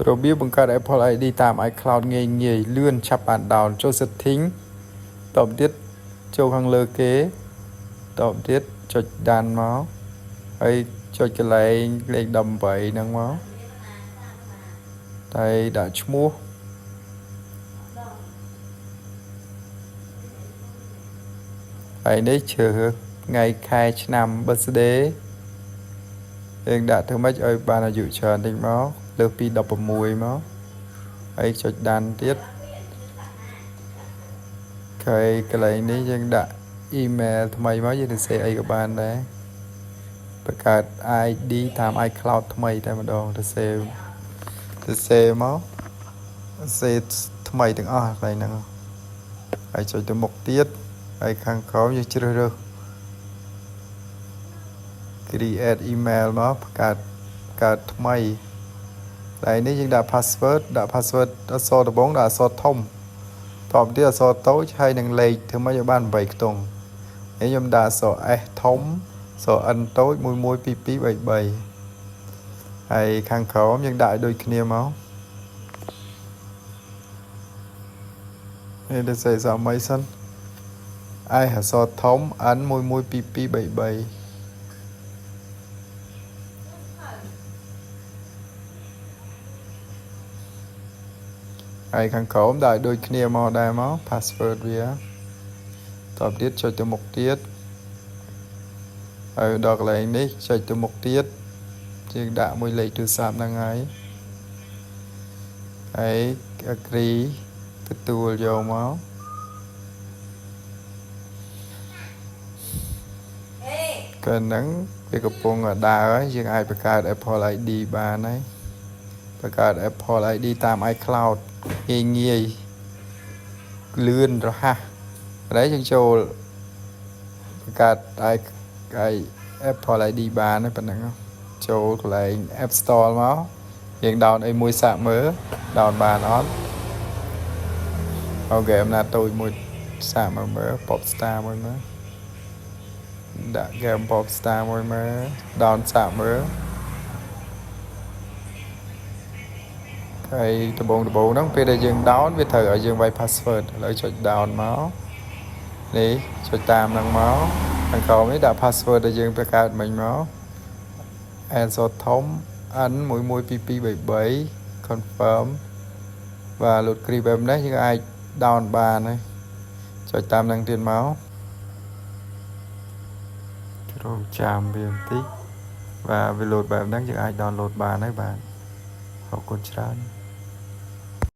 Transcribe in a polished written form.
Robia bằng cả Apple ID tạm iCloud nghe nghề lươn chắp bản đào cho giật thính tọm tiết châu khang lơ kế tọm tiết cho đàn máu hay cho cái lại lên đầm vậy nâng máu đây đã mua vậy đấy chờ ngày khai năm birthday nên đã thưa mấy ơi bà là dự chờ định máu lơ pi đọc một mùi máu hay cho đàn tiết cái lại này dân đã email thay máu như được xe ấy các bạn đấyประกาศ ID ตาม iCloud ថ្មីតែម្ដងទៅសេមកសេថ្មីទាំងអស់កន្លែងហ្នឹងហើយចុចទៅមុខទៀតហើយខាងក្រោមយើងជ្រើសរើស create email មកបង្កើតថ្មីតែនេះយើងដាក់ password អក្សរដំបូងដាក់អក្សរធំតបទៀតអក្សរតូចហើយនឹងលេខធ្វើម៉េចឲ្យបាន8ខ្ទង់ហើយខ្ញុំដាក់អក្សរ S ធំN តូច112233ហើយខាងក្រោមយើងដាក់ឲ្យដូចគ្នាមកនេះទៅសេសមអីសិន I អក្សរធំ N 112233ហើយខាងក្រោមដាក់ឲ្យដូចគ្នាមកដែរមក password វាតបទៀតចុចទៅមុខទៀតហើយដល់កន្លែងនេះចុចទៅមុខទៀតយើងដាក់មួយលេខទូរស័ព្ទហ្នឹងហើយagree ទទួលយកមកក៏ហ្នឹងវាកំពុងដើរហើយយើងអាចបង្កើត Apple ID បានហើយបង្កើត Apple ID តាម iCloud ងាយលឿនរហ័សហើយយើងចូលបង្កើត Apple ID បានហើយប៉ុណ្ណឹងចូលកន្លែង App Store មកយើងដោនអីមួយសាកមើលដោនបានអត់អូខេអំណាចតូចមួយសាកមើល Popstar មួយមើលដាក់ game Popstar មួយមើលដោនសាកមើលហើយដំបូងហ្នឹងពេលដែលយើងដោនវាត្រូវឲ្យយើងវាយ password ឥឡូវចុចដោនមកនេះចុចតាមហ្នឹងមកខាងក្រោមនេះដាក់ password ដែលយើងបង្កើតមិញមកanswer ធំ N 112233 confirm và lượt creep em đấy nhưng ai down bàn này cho tam năng tiền máu rồi chạm viền tích và về lột bài đang những ai download bàn đấy bạn học con trán